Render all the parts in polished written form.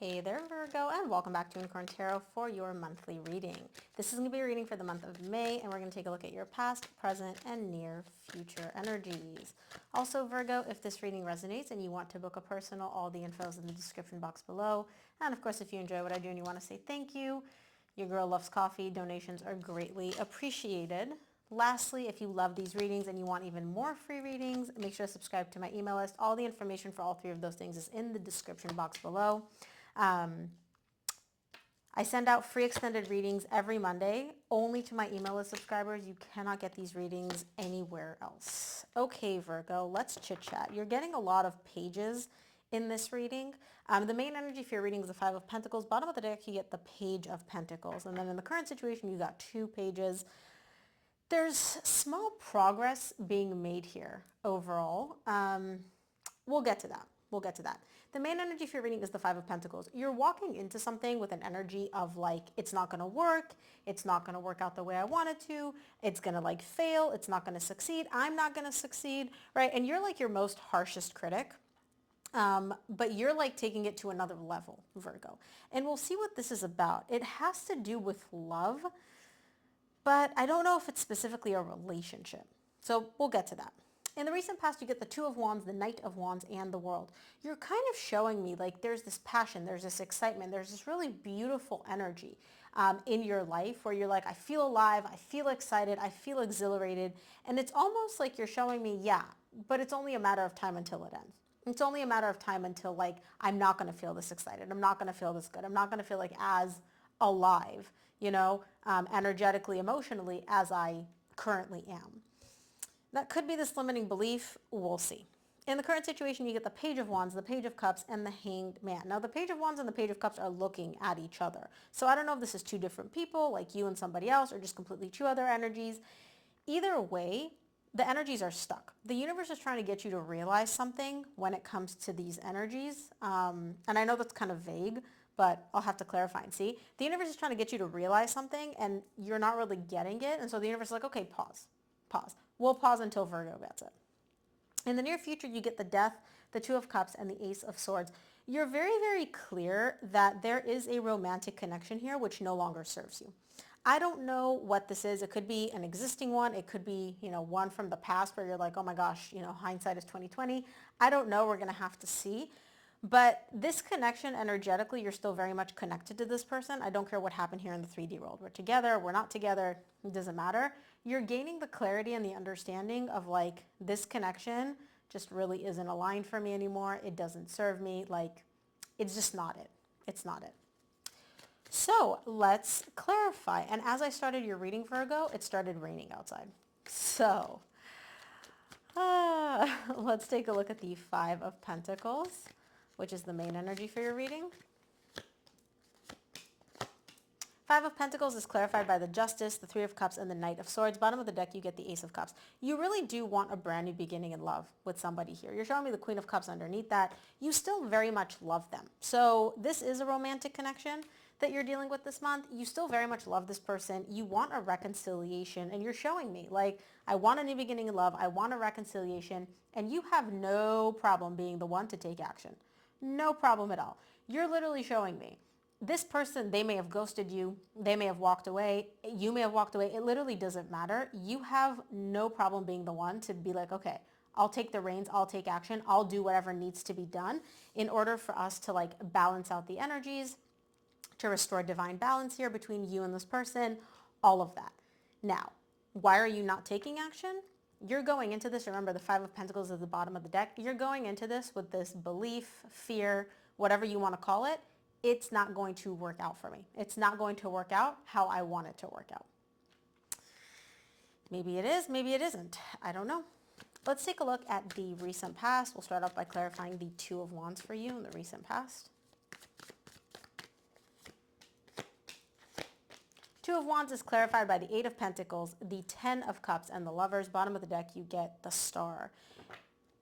Hey there, Virgo, and welcome back to Unicorn Tarot for your monthly reading. This is going to be a reading for the month of May, and we're going to take a look at your past, present, and near future energies. Also, Virgo, if this reading resonates and you want to book a personal, all the info is in the description box below. And of course, if you enjoy what I do and you want to say thank you, your girl loves coffee. Donations are greatly appreciated. Lastly, if you love these readings and you want even more free readings, make sure to subscribe to my email list. All the information for all three of those things is in the description box below. I send out free extended readings every Monday, only to my email list subscribers. You cannot get these readings anywhere else. Okay, Virgo, let's chit chat. You're getting a lot of pages in this reading. The main energy for your reading is the Five of Pentacles. Bottom of the deck, you get the Page of Pentacles. And then in the current situation, you got 2 pages. There's small progress being made here overall. We'll get to that. The main energy for your reading is the Five of Pentacles. You're walking into something with an energy of like, it's not going to work. It's not going to work out the way I want it to. It's going to like fail. It's not going to succeed. I'm not going to succeed, right? And you're like your most harshest critic. But you're like taking it to another level, Virgo. And we'll see what this is about. It has to do with love, but I don't know if it's specifically a relationship. So we'll get to that. In the recent past, you get the Two of Wands, the Knight of Wands, and the World. You're kind of showing me like there's this passion, there's this excitement, there's this really beautiful energy in your life where you're like, I feel alive, I feel excited, I feel exhilarated. And it's almost like you're showing me, yeah, but it's only a matter of time until it ends. It's only a matter of time until like, I'm not going to feel this excited. I'm not going to feel this good. I'm not going to feel like as alive, energetically, emotionally as I currently am. That could be this limiting belief. We'll see. In the current situation, you get the Page of Wands, the Page of Cups, and the Hanged Man. Now, the Page of Wands and the Page of Cups are looking at each other. So I don't know if this is 2 different people, like you and somebody else, or just completely 2 other energies. Either way, the energies are stuck. The universe is trying to get you to realize something when it comes to these energies. And I know that's kind of vague, but I'll have to clarify and see. The universe is trying to get you to realize something, and you're not really getting it. And so the universe is like, okay, pause. We'll pause until Virgo gets it. In the near future, you get the Death, the Two of Cups, and the Ace of Swords. You're very, very clear that there is a romantic connection here which no longer serves you. I don't know what this is. It could be an existing one. It could be, one from the past where you're like, oh my gosh, hindsight is 2020. I don't know. We're going to have to see. But this connection, energetically, you're still very much connected to this person. I don't care what happened here in the 3D world. We're together, we're not together, it doesn't matter. You're gaining the clarity and the understanding of like, this connection just really isn't aligned for me anymore. It doesn't serve me. Like, it's just not it. It's not it. So let's clarify. And as I started your reading, Virgo, it started raining outside. So let's take a look at the Five of Pentacles, which is the main energy for your reading. Five of Pentacles is clarified by the Justice, the Three of Cups, and the Knight of Swords. Bottom of the deck, you get the Ace of Cups. You really do want a brand new beginning in love with somebody here. You're showing me the Queen of Cups underneath that. You still very much love them. So this is a romantic connection that you're dealing with this month. You still very much love this person. You want a reconciliation, and you're showing me like, I want a new beginning in love. I want a reconciliation, and you have no problem being the one to take action. No problem at all. You're literally showing me this person, they may have ghosted you. They may have walked away. You may have walked away. It literally doesn't matter. You have no problem being the one to be like, okay, I'll take the reins. I'll take action. I'll do whatever needs to be done in order for us to like balance out the energies, to restore divine balance here between you and this person, all of that. Now, why are you not taking action? You're going into this, remember the Five of Pentacles is at the bottom of the deck. You're going into this with this belief, fear, whatever you want to call it. It's not going to work out for me. It's not going to work out how I want it to work out. Maybe it is, maybe it isn't. I don't know. Let's take a look at the recent past. We'll start off by clarifying the Two of Wands for you in the recent past. Two of Wands is clarified by the Eight of Pentacles, the Ten of Cups, and the Lovers. Bottom of the deck, you get the Star.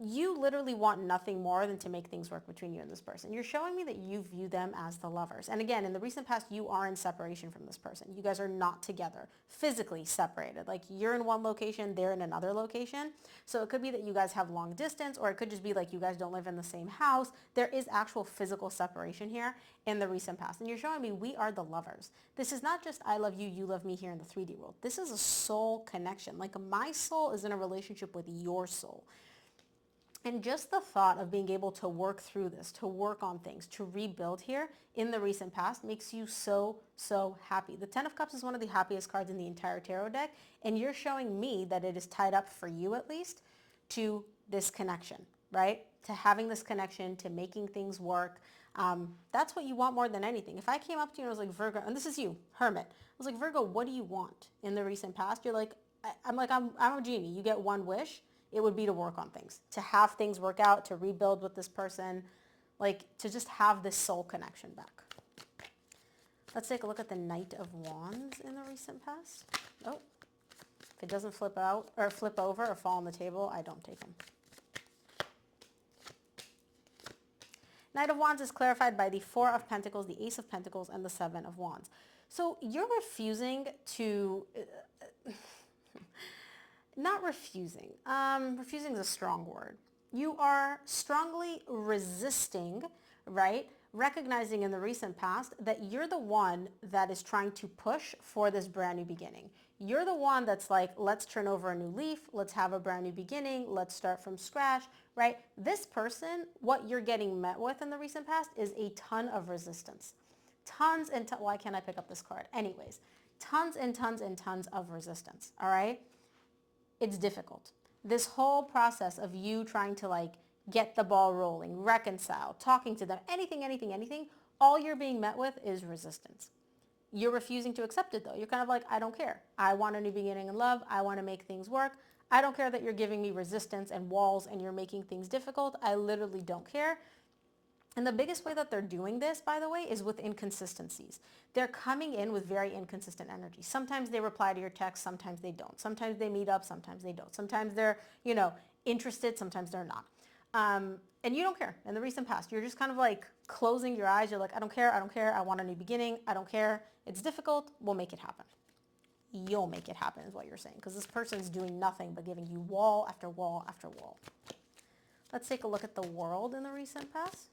you literally want nothing more than to make things work between you and this person. You're showing me that you view them as the lovers. And again, in the recent past, you are in separation from this person. You guys are not together, physically separated. Like you're in one location, they're in another location. So it could be that you guys have long distance, or it could just be like you guys don't live in the same house. There is actual physical separation here in the recent past. And you're showing me we are the lovers. This is not just I love you, you love me here in the 3D world. This is a soul connection. Like my soul is in a relationship with your soul. And just the thought of being able to work through this, to work on things, to rebuild here in the recent past makes you so, so happy. The Ten of Cups is one of the happiest cards in the entire tarot deck, and you're showing me that it is tied up, for you at least, to this connection, right? To having this connection, to making things work. That's what you want more than anything. If I came up to you and I was like, Virgo, and this is you, Hermit. I was like, Virgo, what do you want in the recent past? You're like, I'm a genie. You get one wish. It would be to work on things, to have things work out, to rebuild with this person, like to just have this soul connection back. Let's take a look at the Knight of Wands in the recent past. Oh, if it doesn't flip out or flip over or fall on the table, I don't take them. Knight of Wands is clarified by the Four of Pentacles, the Ace of Pentacles, and the Seven of Wands. So you're refusing to... Not refusing. Refusing is a strong word. You are strongly resisting, right? Recognizing in the recent past that you're the one that is trying to push for this brand new beginning. You're the one that's like, let's turn over a new leaf. Let's have a brand new beginning. Let's start from scratch, right? This person, what you're getting met with in the recent past is a ton of resistance. Tons and tons. Why can't I pick up this card? Anyways, tons and tons and tons of resistance, all right? It's difficult. This whole process of you trying to like get the ball rolling, reconcile, talking to them, anything, all you're being met with is resistance. You're refusing to accept it though. You're kind of like, I don't care. I want a new beginning in love. I want to make things work. I don't care that you're giving me resistance and walls and you're making things difficult. I literally don't care. And the biggest way that they're doing this, by the way, is with inconsistencies. They're coming in with very inconsistent energy. Sometimes they reply to your text, sometimes they don't. Sometimes they meet up, sometimes they don't. Sometimes they're, interested, sometimes they're not. And you don't care. In the recent past, you're just kind of like closing your eyes. You're like, I don't care. I want a new beginning. I don't care. It's difficult. We'll make it happen. You'll make it happen is what you're saying, because this person's doing nothing but giving you wall after wall after wall. Let's take a look at the World in the recent past.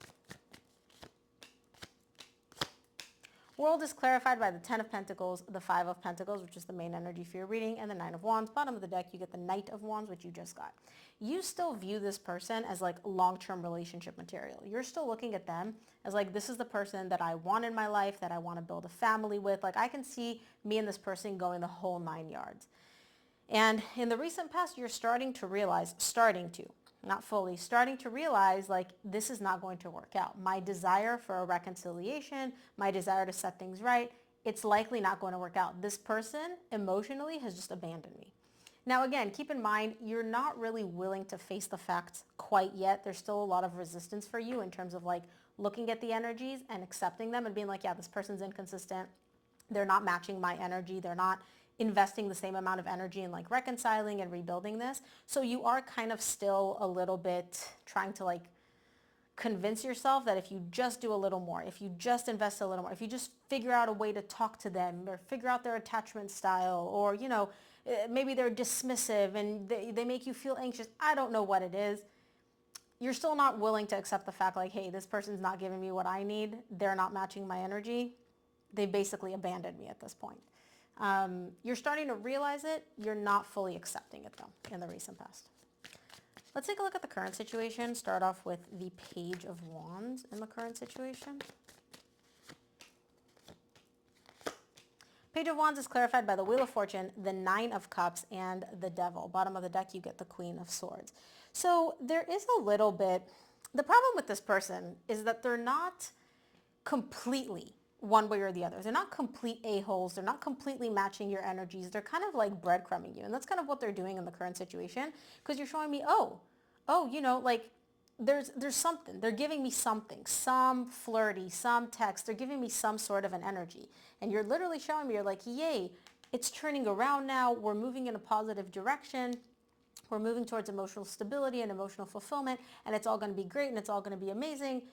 World is clarified by the Ten of Pentacles, the Five of Pentacles, which is the main energy for your reading, and the Nine of Wands. Bottom of the deck, you get the Knight of Wands, which you just got. You still view this person as like long-term relationship material. You're still looking at them as like, this is the person that I want in my life, that I want to build a family with. Like I can see me and this person going the whole 9 yards. And in the recent past, you're starting to realize, not fully, starting to realize like this is not going to work out. My desire for a reconciliation, my desire to set things right, it's likely not going to work out. This person emotionally has just abandoned me. Now again, keep in mind, you're not really willing to face the facts quite yet. There's still a lot of resistance for you in terms of like looking at the energies and accepting them and being like, yeah, this person's inconsistent. They're not matching my energy. They're not investing the same amount of energy in like reconciling and rebuilding this. So you are kind of still a little bit trying to like convince yourself that if you just do a little more, if you just invest a little more, if you just figure out a way to talk to them or figure out their attachment style, or, maybe they're dismissive and they make you feel anxious. I don't know what it is. You're still not willing to accept the fact like, hey, this person's not giving me what I need. They're not matching my energy. They basically abandoned me at this point. You're starting to realize it. You're not fully accepting it though in the recent past. Let's take a look at the current situation. Start off with the Page of Wands in the current situation. Page of Wands is clarified by the Wheel of Fortune, the Nine of Cups, and the Devil. Bottom of the deck, you get the Queen of Swords. So there is a little bit, the problem with this person is that they're not completely one way or the other. They're not complete a-holes. They're not completely matching your energies. They're kind of like breadcrumbing you. And that's kind of what they're doing in the current situation, because you're showing me, like there's something. They're giving me something, some flirty, some text. They're giving me some sort of an energy. And you're literally showing me, you're like, yay, it's turning around now. We're moving in a positive direction. We're moving towards emotional stability and emotional fulfillment, and it's all going to be great and it's all going to be amazing.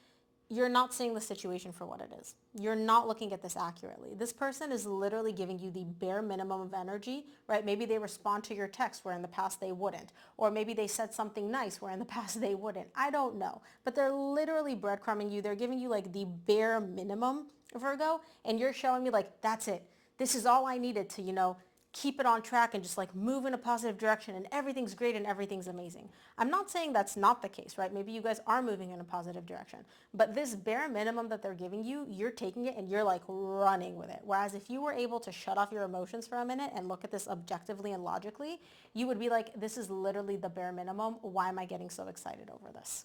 You're not seeing the situation for what it is. You're not looking at this accurately. This person is literally giving you the bare minimum of energy, right? Maybe they respond to your text where in the past they wouldn't. Or maybe they said something nice where in the past they wouldn't. I don't know. But they're literally breadcrumbing you. They're giving you like the bare minimum, Virgo, and you're showing me like, that's it. This is all I needed to, keep it on track and just like move in a positive direction and everything's great and everything's amazing. I'm not saying that's not the case, right? Maybe you guys are moving in a positive direction, but this bare minimum that they're giving you, you're taking it and you're like running with it. Whereas if you were able to shut off your emotions for a minute and look at this objectively and logically, you would be like, this is literally the bare minimum. Why am I getting so excited over this?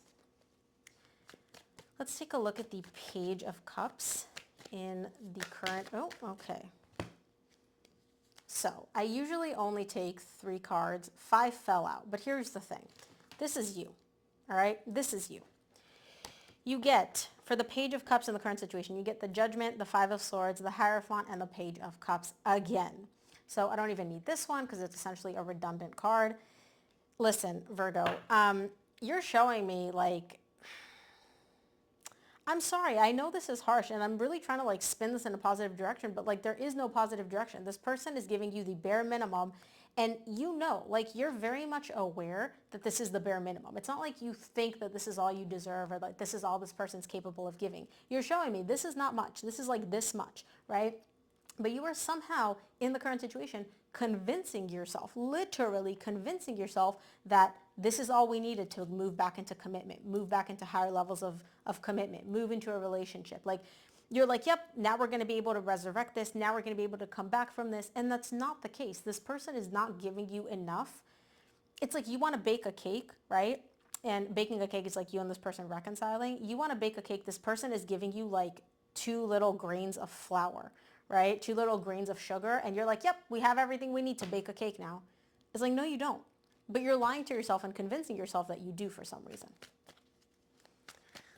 Let's take a look at the Page of Cups in the current, okay. So I usually only take 3 cards. 5 fell out, but here's the thing. This is you, all right? This is you. You get, for the Page of Cups in the current situation, you get the Judgment, the 5 of Swords, the Hierophant, and the Page of Cups again. So I don't even need this one because it's essentially a redundant card. Listen, Virgo, you're showing me like, I'm sorry, I know this is harsh and I'm really trying to like spin this in a positive direction, but like there is no positive direction. This person is giving you the bare minimum and like you're very much aware that this is the bare minimum. It's not like you think that this is all you deserve or like this is all this person's capable of giving. You're showing me this is not much. This is like this much, right? But you are somehow in the current situation convincing yourself, literally convincing yourself that this is all we needed to move back into commitment, move back into higher levels of commitment, move into a relationship. Like you're like, yep, now we're going to be able to resurrect this. Now we're going to be able to come back from this. And that's not the case. This person is not giving you enough. It's like you want to bake a cake, right? And baking a cake is like you and this person reconciling. You want to bake a cake. This person is giving you like 2 little grains of flour, right? 2 little grains of sugar. And you're like, yep, we have everything we need to bake a cake now. It's like, no, you don't. But you're lying to yourself and convincing yourself that you do for some reason.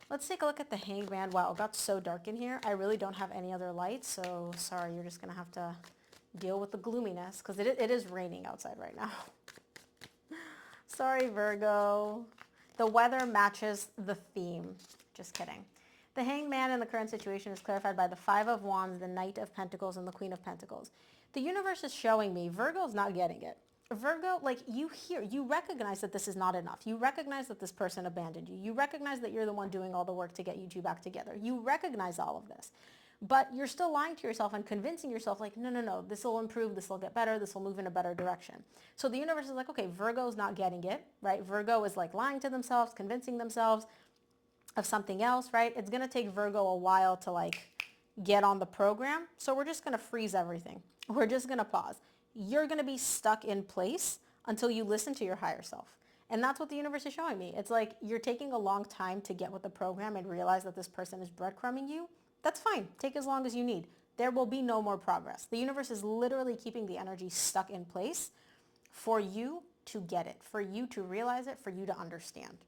Let's take a look at the Hanged Man. Wow, it got so dark in here. I really don't have any other lights, so sorry, you're just going to have to deal with the gloominess because it is raining outside right now. Sorry, Virgo. The weather matches the theme. Just kidding. The Hanged Man in the current situation is clarified by the 5 of Wands, the Knight of Pentacles, and the Queen of Pentacles. The universe is showing me Virgo's not getting it. Virgo, like you recognize that this is not enough. You recognize that this person abandoned you. You recognize that you're the one doing all the work to get you two back together. You recognize all of this. But you're still lying to yourself and convincing yourself like, no, this will improve, this will get better, this will move in a better direction. So the universe is like, okay, Virgo's not getting it, right? Virgo is like lying to themselves, convincing themselves of something else, right? It's going to take Virgo a while to like get on the program. So we're just going to freeze everything. We're just going to pause. You're going to be stuck in place until you listen to your higher self. And that's what the universe is showing me. It's like you're taking a long time to get with the program and realize that this person is breadcrumbing you. That's fine. Take as long as you need. There will be no more progress. The universe is literally keeping the energy stuck in place for you to get it, for you to realize it, for you to understand.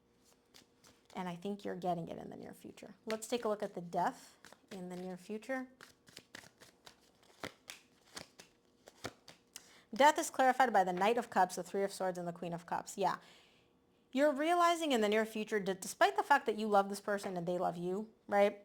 And I think you're getting it in the near future. Let's take a look at the Death in the near future. Death is clarified by the Knight of Cups, the 3 of Swords, and the Queen of Cups. Yeah. You're realizing in the near future, despite the fact that you love this person and they love you, right?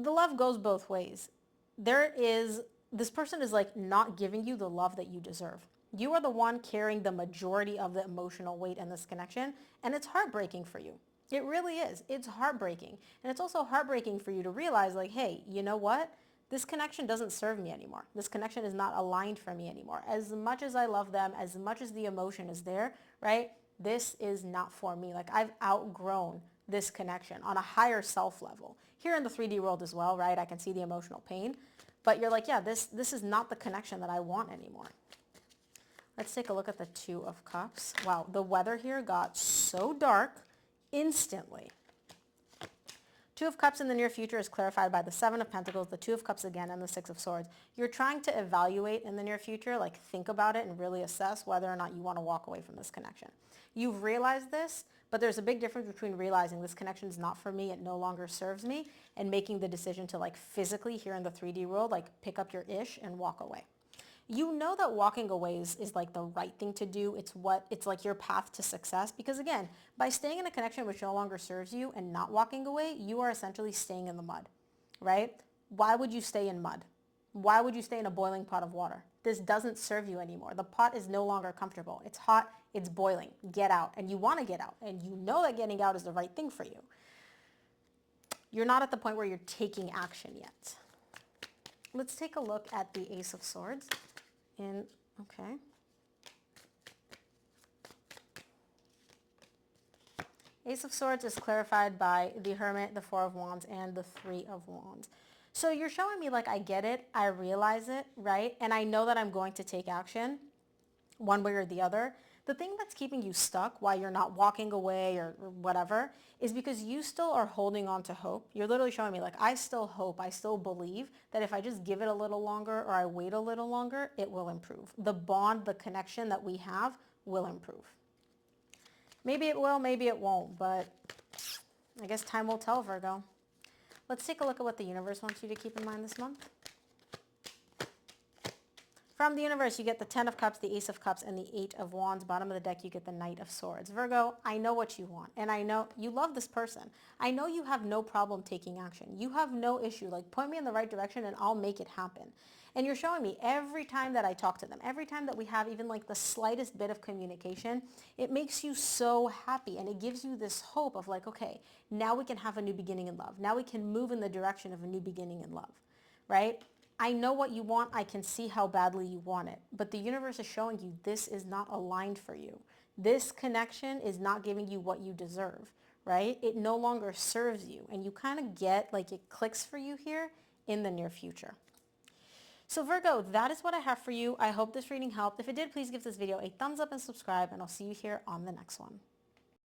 The love goes both ways. This person is like not giving you the love that you deserve. You are the one carrying the majority of the emotional weight in this connection, and it's heartbreaking for you. It really is. It's heartbreaking. And it's also heartbreaking for you to realize like, hey, you know what? This connection doesn't serve me anymore. This connection is not aligned for me anymore. As much as I love them, as much as the emotion is there, right? This is not for me. Like I've outgrown this connection on a higher self level. Here in the 3D world as well, right? I can see the emotional pain, but you're like, yeah, this is not the connection that I want anymore. Let's take a look at the 2 of Cups. Wow, the weather here got so dark instantly. 2 of Cups in the near future is clarified by the 7 of Pentacles, the 2 of Cups again, and the 6 of Swords. You're trying to evaluate in the near future, like think about it and really assess whether or not you want to walk away from this connection. You've realized this, but there's a big difference between realizing this connection is not for me, it no longer serves me, and making the decision to like physically here in the 3D world, like pick up your ish and walk away. You know that walking away is like the right thing to do. It's like your path to success. Because again, by staying in a connection which no longer serves you and not walking away, you are essentially staying in the mud, right? Why would you stay in mud? Why would you stay in a boiling pot of water? This doesn't serve you anymore. The pot is no longer comfortable. It's hot, it's boiling. Get out. And you want to get out. And you know that getting out is the right thing for you. You're not at the point where you're taking action yet. Let's take a look at the Ace of Swords. Okay. Ace of Swords is clarified by the Hermit, the Four of Wands, and the Three of Wands. So you're showing me like I get it, I realize it, right? And I know that I'm going to take action one way or the other. The thing that's keeping you stuck, why you're not walking away or whatever, is because you still are holding on to hope. You're literally showing me like, I still hope, I still believe that if I just give it a little longer or I wait a little longer, it will improve. The bond, the connection that we have will improve. Maybe it will, maybe it won't, but I guess time will tell, Virgo. Let's take a look at what the universe wants you to keep in mind this month. From the universe, you get the Ten of Cups, the Ace of Cups, and the Eight of Wands. Bottom of the deck, you get the Knight of Swords. Virgo, I know what you want, and I know you love this person. I know you have no problem taking action. You have no issue. Like, point me in the right direction, and I'll make it happen. And you're showing me every time that I talk to them, every time that we have even like the slightest bit of communication, it makes you so happy, and it gives you this hope of like, okay, now we can have a new beginning in love. Now we can move in the direction of a new beginning in love, right? I know what you want. I can see how badly you want it. But the universe is showing you this is not aligned for you. This connection is not giving you what you deserve, right? It no longer serves you. And you kind of get like it clicks for you here in the near future. So Virgo, that is what I have for you. I hope this reading helped. If it did, please give this video a thumbs up and subscribe, and I'll see you here on the next one.